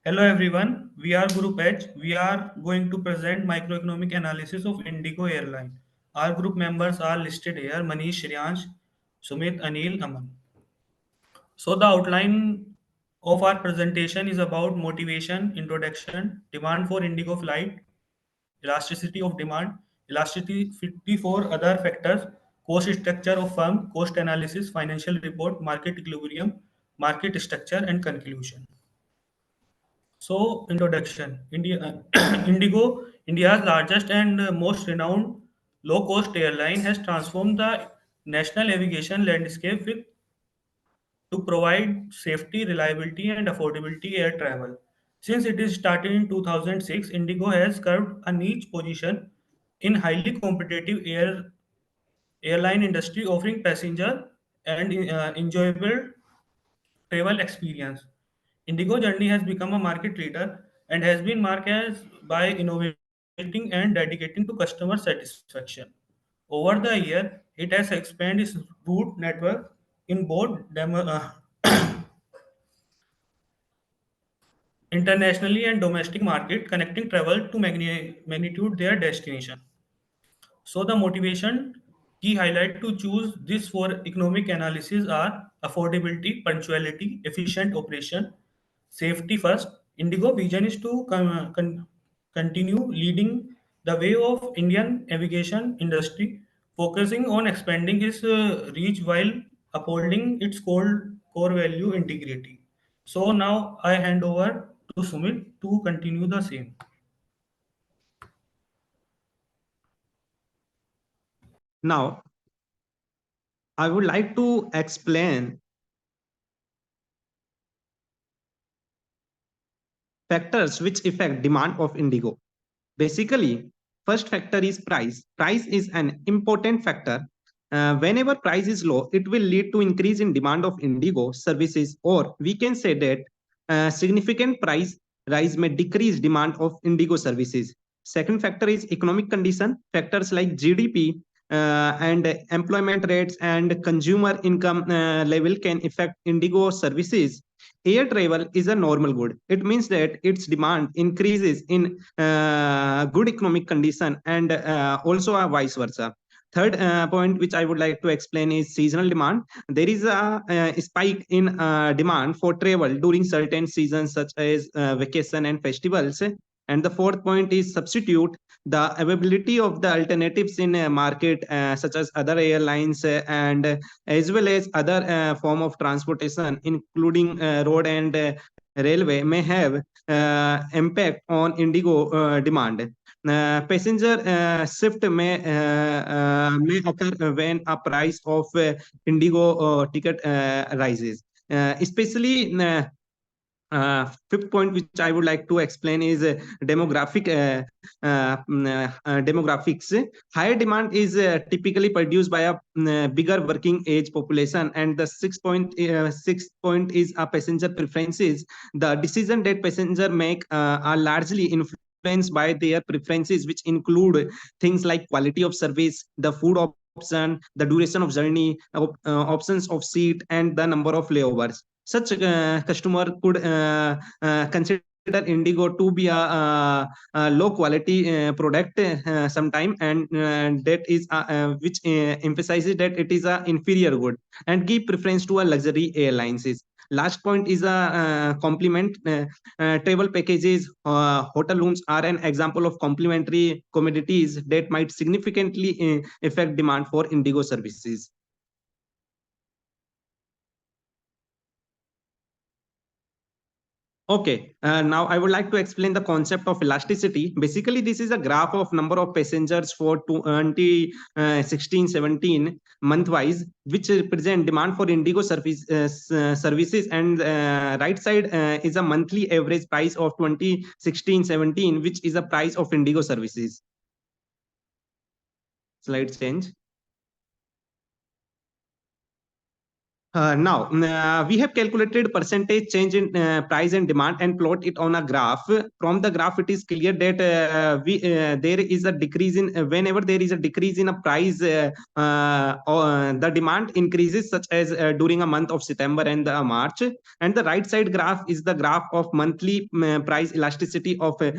Hello everyone, we are Group H. We are going to present microeconomic analysis of IndiGo airline. Our group members are listed here: Manish, Shriyansh, Sumit, Anil, Aman. So the outline of our presentation is about motivation, introduction, demand for IndiGo flight, elasticity of demand, elasticity for other factors, cost structure of firm, cost analysis, financial report, market equilibrium, market structure, and conclusion. So, introduction. Indigo, India's largest and most renowned low-cost airline, has transformed the national aviation landscape to provide safety, reliability, and affordability air travel. Since it is started in 2006, Indigo has carved a niche position in highly competitive airline industry, offering passenger and enjoyable travel experience. Indigo Journey has become a market leader and has been marked as by innovating and dedicating to customer satisfaction. Over the year, it has expanded its route network in both internationally and domestic market, connecting travel to magnitude their destination. So the motivation key highlight to choose this for economic analysis are affordability, punctuality, efficient operation, safety first. Indigo vision is to continue leading the way of Indian aviation industry, focusing on expanding its reach while upholding its core value integrity. So now I hand over to Sumit to continue the same. Now, I would like to explain factors which affect demand of Indigo. Basically, first factor is price. Price is an important factor. Whenever price is low, it will lead to increase in demand of Indigo services, or we can say that significant price rise may decrease demand of Indigo services. Second factor is economic condition. Factors like GDP and employment rates and consumer income level can affect Indigo services. Air travel is a normal good. It means that its demand increases in good economic condition and also vice versa. Third point which I would like to explain is seasonal demand. There is a spike in demand for travel during certain seasons such as vacation and festivals. And the fourth point is substitute. The availability of the alternatives in a market such as other airlines and as well as other form of transportation including road and railway may have impact on Indigo demand. Passenger shift may occur when a price of Indigo ticket rises, especially fifth point which I would like to explain is demographics. Higher demand is typically produced by a bigger working age population, and the sixth point is passenger preferences. The decision that passenger make are largely influenced by their preferences, which include things like quality of service, the food option, the duration of journey, options of seat, and the number of layovers. Such customer could consider Indigo to be a low quality product sometime, and that is which emphasizes that it is a inferior good and give preference to a luxury airlines. Last point is a complement. Travel packages, hotel rooms are an example of complementary commodities that might significantly affect demand for Indigo services. Okay, now I would like to explain the concept of elasticity. Basically, this is a graph of number of passengers for 2016-17 month-wise, which represent demand for Indigo services, and right side is a monthly average price of 2016-17, which is a price of Indigo services. Slide change. Now, we have calculated percentage change in price and demand and plot it on a graph. From the graph, it is clear that there is a decrease in whenever there is a decrease in a price, the demand increases, such as during a month of September and March. And the right side graph is the graph of monthly price elasticity of a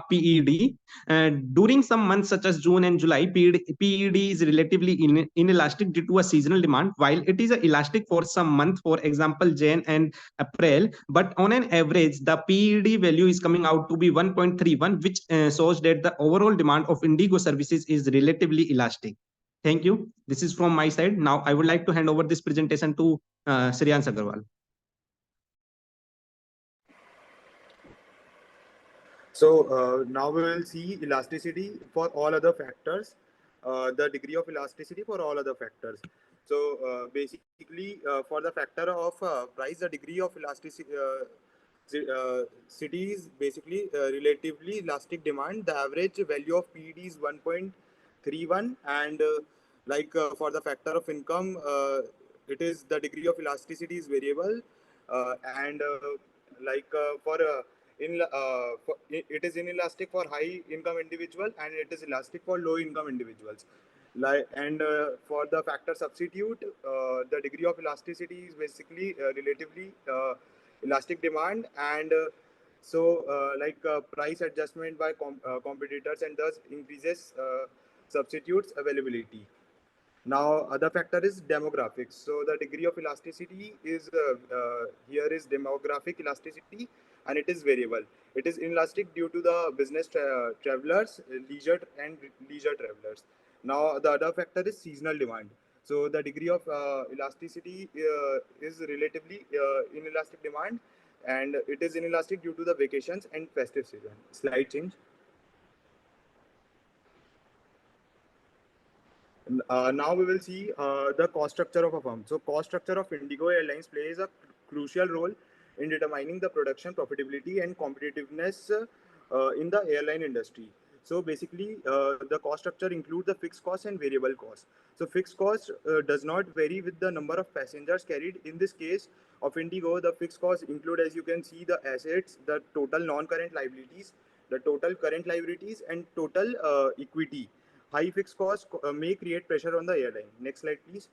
PED. During some months such as June and July, PED is relatively inelastic due to a seasonal demand, while it is elastic for some month, for example, Jan and April. But on an average, the PED value is coming out to be 1.31, which shows that the overall demand of IndiGo services is relatively elastic. Thank you. This is from my side. Now, I would like to hand over this presentation to Shreyans Agarwal. So now we will see elasticity for all other factors, the degree of elasticity for all other factors. So basically, for the factor of price, the degree of elasticity city is basically relatively elastic demand. The average value of PED is 1.31, and for the factor of income, it is the degree of elasticity is variable, and it is inelastic for high income individual, and it is elastic for low income individuals. For the factor substitute, the degree of elasticity is basically relatively elastic demand, and price adjustment by competitors, and thus increases substitutes availability. Now, other factor is demographics. So the degree of elasticity is here is demographic elasticity, and it is variable. It is inelastic due to the business travelers, leisure travelers. Now, the other factor is seasonal demand. So the degree of elasticity is relatively inelastic demand, and it is inelastic due to the vacations and festive season. Slide change. Now we will see the cost structure of a firm. So cost structure of IndiGo Airlines plays a crucial role in determining the production profitability and competitiveness in the airline industry. So basically, the cost structure includes the fixed cost and variable cost. So fixed cost does not vary with the number of passengers carried. In this case of IndiGo, the fixed costs include, as you can see, the assets, the total non-current liabilities, the total current liabilities, and total equity. High fixed costs may create pressure on the airline. Next slide, please.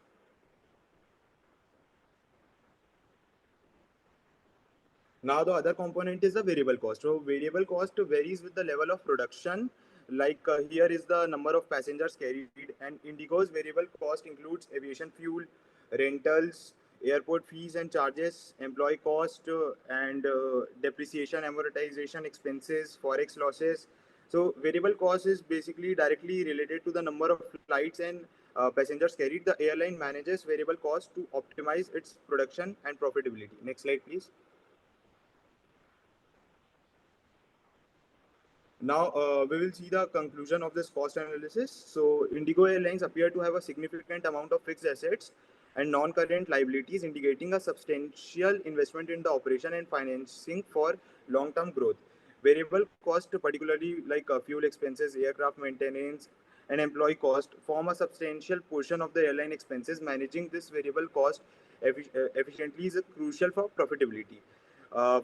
Now, the other component is the variable cost. So, variable cost varies with the level of production. Here is the number of passengers carried, and IndiGo's variable cost includes aviation fuel, rentals, airport fees and charges, employee cost, and depreciation, amortization expenses, forex losses. So, variable cost is basically directly related to the number of flights and passengers carried. The airline manages variable cost to optimize its production and profitability. Next slide, please. Now, we will see the conclusion of this cost analysis. So, IndiGo Airlines appear to have a significant amount of fixed assets and non-current liabilities, indicating a substantial investment in the operation and financing for long-term growth. Variable cost, particularly fuel expenses, aircraft maintenance, and employee cost, form a substantial portion of the airline expenses. Managing this variable cost efficiently is crucial for profitability.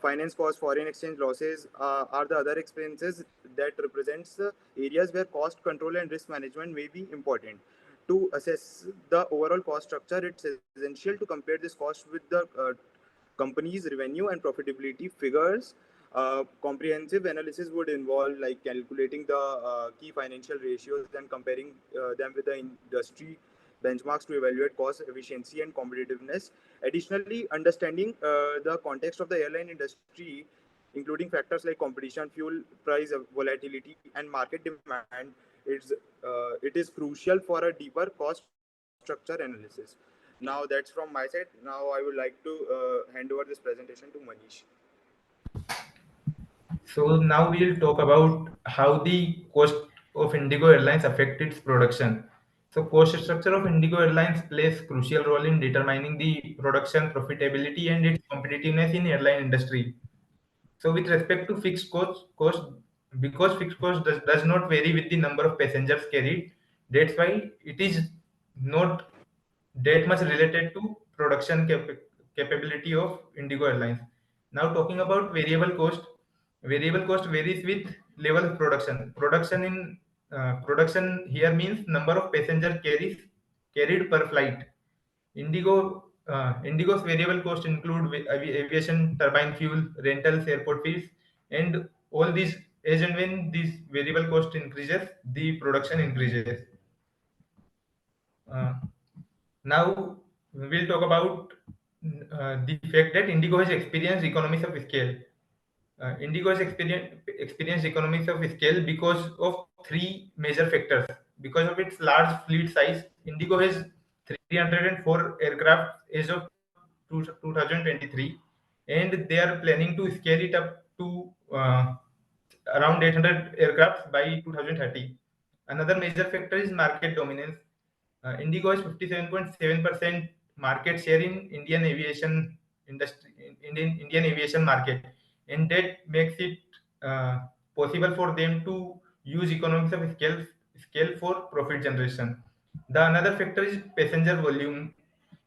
Finance costs, foreign exchange losses are the other expenses that represents areas where cost control and risk management may be important. To assess the overall cost structure, it's essential to compare this cost with the company's revenue and profitability figures. Comprehensive analysis would involve calculating the key financial ratios, then comparing them with the industry benchmarks to evaluate cost efficiency and competitiveness. Additionally, understanding the context of the airline industry, including factors like competition, fuel price volatility, and market demand, it is crucial for a deeper cost structure analysis. Now, that's from my side. Now, I would like to hand over this presentation to Manish. So now we'll talk about how the cost of Indigo Airlines affect its production. So cost structure of Indigo Airlines plays crucial role in determining the production profitability and its competitiveness in airline industry. So with respect to fixed cost because fixed cost does not vary with the number of passengers carried, that's why it is not that much related to production capability of Indigo Airlines. Now talking about variable cost varies with level of production. Production here means number of passenger carried per flight. Indigo's variable cost include aviation turbine fuel, rentals, airport fees, and all these. As and when this variable cost increases, the production increases. Uh, Now we'll talk about the fact that Indigo has experienced economies of scale. Indigo has experienced economies of scale because of three major factors. Because of its large fleet size, Indigo has 304 aircraft as of 2023, and they are planning to scale it up to around 800 aircraft by 2030. Another major factor is market dominance. Indigo has 57.7% market share in Indian aviation industry, Indian aviation market, and that makes it uh, possible for them to use economies of scale for profit generation. The another factor is passenger volume.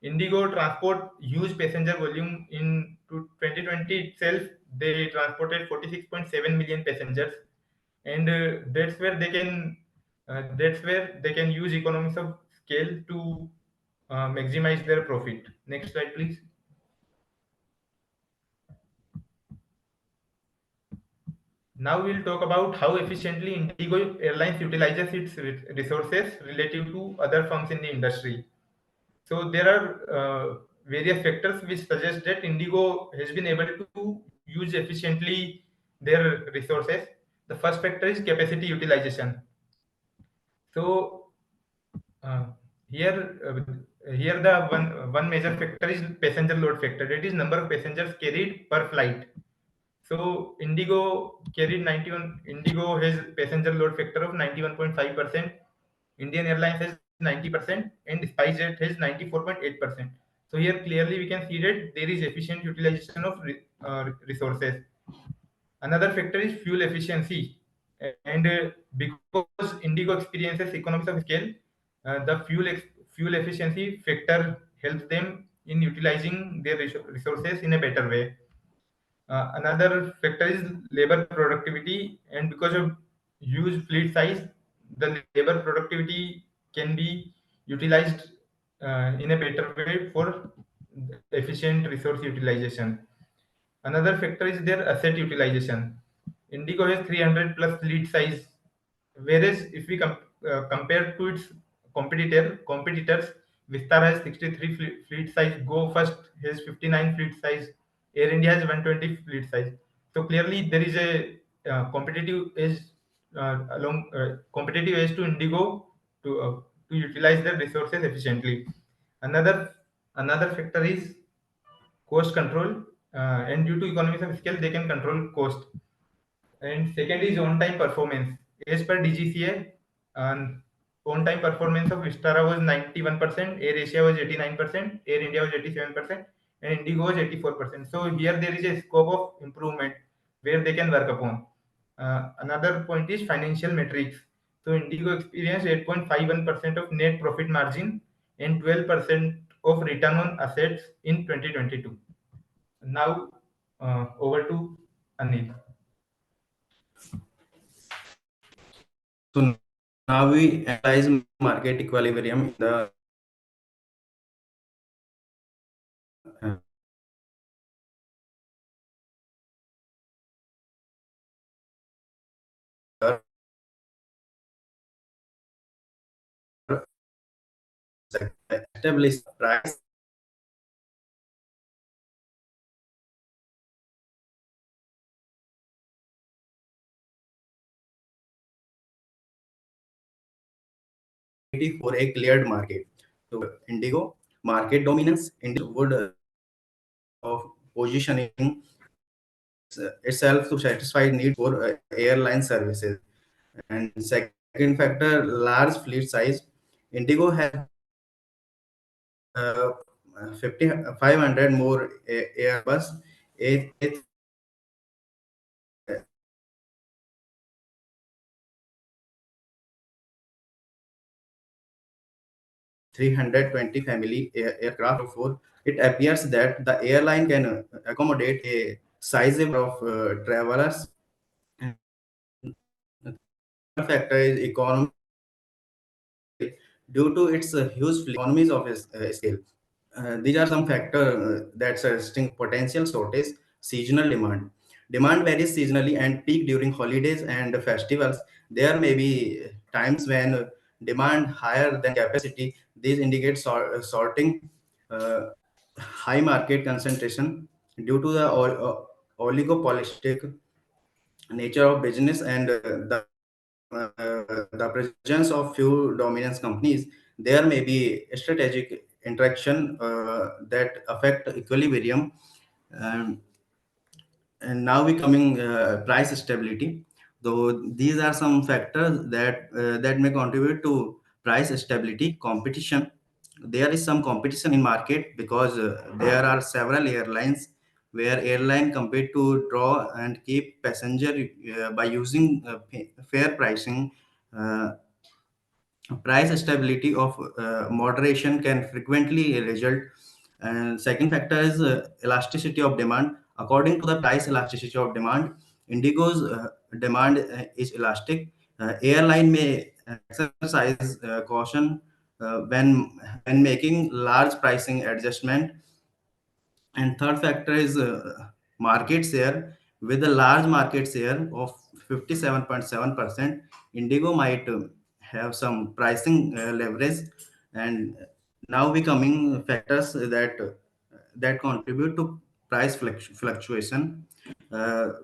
Indigo transport huge passenger volume in 2020 itself. They transported 46.7 million passengers, and that's where they can use economies of scale to maximize their profit. Next slide, please. Now we'll talk about how efficiently Indigo Airlines utilizes its resources relative to other firms in the industry. So there are various factors which suggest that Indigo has been able to use efficiently their resources. The first factor is capacity utilization. So uh, here, here the one major factor is passenger load factor. That is number of passengers carried per flight. So Indigo has passenger load factor of 91.5%. Indian Airlines has 90%, and SpiceJet has 94.8%. So here clearly we can see that there is efficient utilization of resources. Another factor is fuel efficiency, and because Indigo experiences economies of scale, the fuel efficiency factor helps them in utilizing their resources in a better way. Another factor is labor productivity, and because of huge fleet size, the labor productivity can be utilized in a better way for efficient resource utilization. Another factor is their asset utilization. Indigo has 300 plus fleet size, whereas if we compare to its competitors, Vistara has 63 fleet size, Go First has 59 fleet size, Air India has 120 fleet size. So clearly there is a competitive edge to Indigo to utilize their resources efficiently. Another another factor is cost control, and due to economies of scale they can control cost. And second is on time performance. As per DGCA, on time performance of Vistara was 91%, Air Asia was 89%, Air India was 87%, and Indigo was 84%. So here there is a scope of improvement where they can work upon. Another point is financial metrics. So Indigo experienced 8.51% of net profit margin and 12% of return on assets in 2022. Now over to Anil. So now we analyze market equilibrium in the establish price for a cleared market. So Indigo market dominance, Indigo would of positioning itself to satisfy need for airline services. And second factor, large fleet size. Indigo has 500 more Airbus A3. 320 family aircraft. Therefore, it appears that the airline can accommodate a sizable of travelers. Third factor is economy due to its huge economies of scale. These are some factors that suggesting potential shortage. Seasonal demand. Demand varies seasonally and peak during holidays and festivals. There may be times when demand higher than capacity. These indicate sorting, uh, high market concentration due to the oligopolistic nature of business and the presence of few dominance companies. There may be strategic interaction that affect equilibrium. Um, and now we coming price stability. Though these are some factors that may contribute to price stability. Competition. There is some competition in market because there are several airlines where airline compete to draw and keep passenger by using fair pricing. uh, Price stability of moderation can frequently result. And second factor is elasticity of demand. According to the price elasticity of demand, Indigo's demand is elastic. Airline may exercise caution when making large pricing adjustment. And third factor is market share. With a large market share of 57.7%, Indigo might have some pricing leverage. And now we coming factors that contribute to price fluctuation.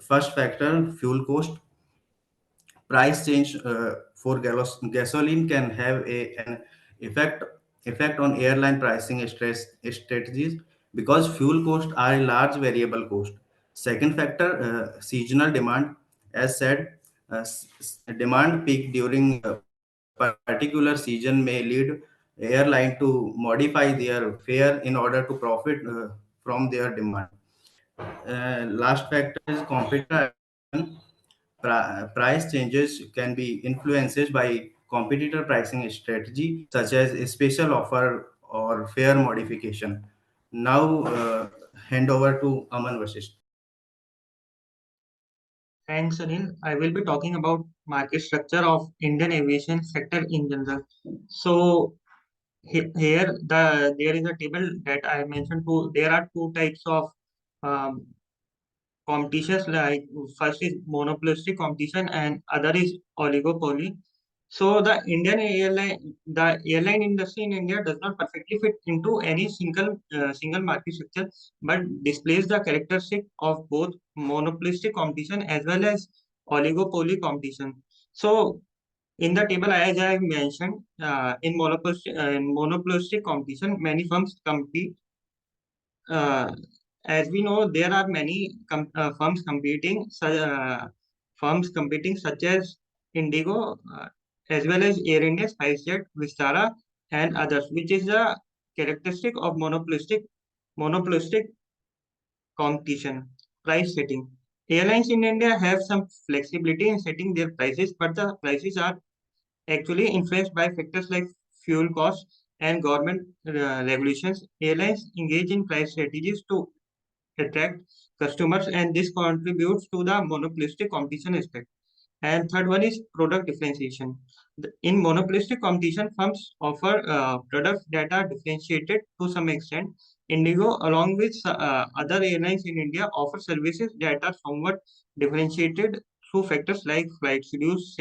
First factor, fuel cost. Price change for gasoline can have an effect effect on airline pricing strategies because fuel costs are a large variable cost. Second factor, seasonal demand. As said, demand peak during a particular season may lead airline to modify their fare in order to profit from their demand. Last factor is competitor action. Price changes can be influenced by competitor pricing strategy such as a special offer or fare modification. Now, hand over to Aman Vasisht. Thanks, Anil. I will be talking about market structure of Indian aviation sector in general. So here there is a table that I mentioned. There are two types of um, competitions. Like first is monopolistic competition and other is oligopoly. So the airline industry in India does not perfectly fit into any single market structure, but displays the characteristic of both monopolistic competition as well as oligopoly competition. So in the table, as I have mentioned, in monopolistic competition, many firms compete. Uh, as we know, there are many firms competing such as Indigo, as well as Air India, SpiceJet, Vistara, and others, which is a characteristic of monopolistic competition. Price setting. Airlines in India have some flexibility in setting their prices, but the prices are actually influenced by factors like fuel costs and government regulations. Airlines engage in price strategies to attract customers, and this contributes to the monopolistic competition aspect. And third one is product differentiation. In monopolistic competition, firms offer products that are differentiated to some extent. Indigo, along with other airlines in India, offer services that are somewhat differentiated through factors like flight schedules,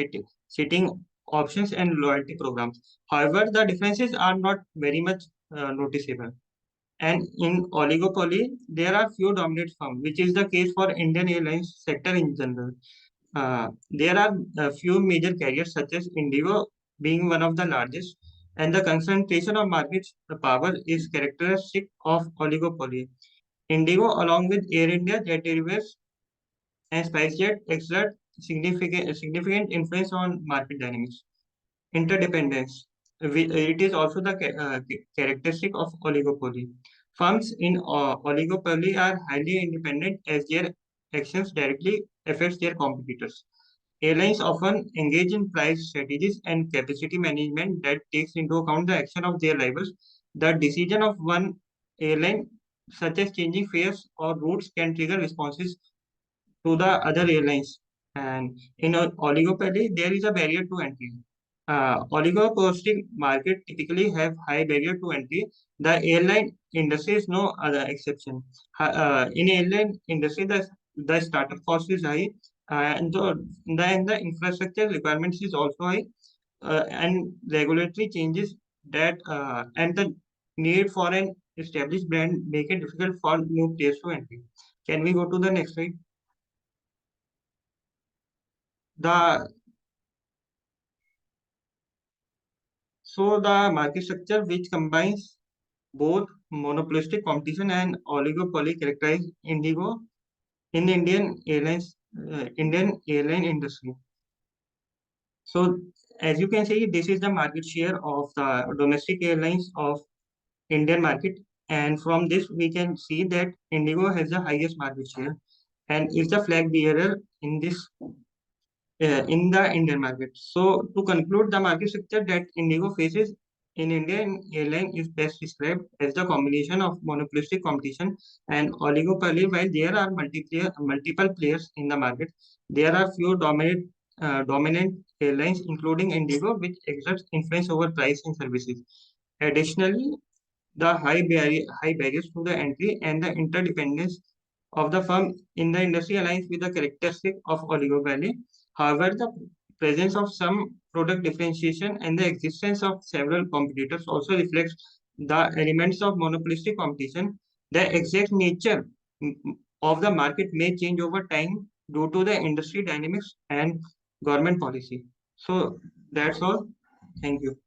seating options, and loyalty programs. However, the differences are not very much noticeable. And in oligopoly, there are few dominant firms, which is the case for Indian Airlines sector in general. There are a few major carriers such as Indigo being one of the largest, and the concentration of market power is characteristic of oligopoly. Indigo, along with Air India, Jet Airways, and SpiceJet, exert significant influence on market dynamics. Interdependence. It is also the characteristic of oligopoly. Firms in oligopoly are highly independent as their actions directly affects their competitors. Airlines often engage in price strategies and capacity management that takes into account the action of their rivals. The decision of one airline, such as changing fares or routes, can trigger responses to the other airlines. And in an oligopoly, there is a barrier to entry. Oligopolistic market typically have high barrier to entry. The airline industry is no other exception. In airline industry, the startup cost is high, and the infrastructure requirements is also high, and regulatory changes that and the need for an established brand make it difficult for new players to entry. Can we go to the next slide? The the market structure which combines both monopolistic competition and oligopoly characterize Indigo in the Indian airline industry. So as you can see, this is the market share of the domestic airlines of Indian market, and from this we can see that Indigo has the highest market share and is the flag bearer in the Indian market. So to conclude, the market structure that Indigo faces in Indian airline is best described as the combination of monopolistic competition and oligopoly. While there are multiple players in the market, there are few dominant airlines, including Indigo, which exerts influence over price and services. Additionally, the high barriers to the entry and the interdependence of the firm in the industry aligns with the characteristic of oligopoly. However, the presence of some product differentiation and the existence of several competitors also reflects the elements of monopolistic competition. The exact nature of the market may change over time due to the industry dynamics and government policy. So that's all. Thank you.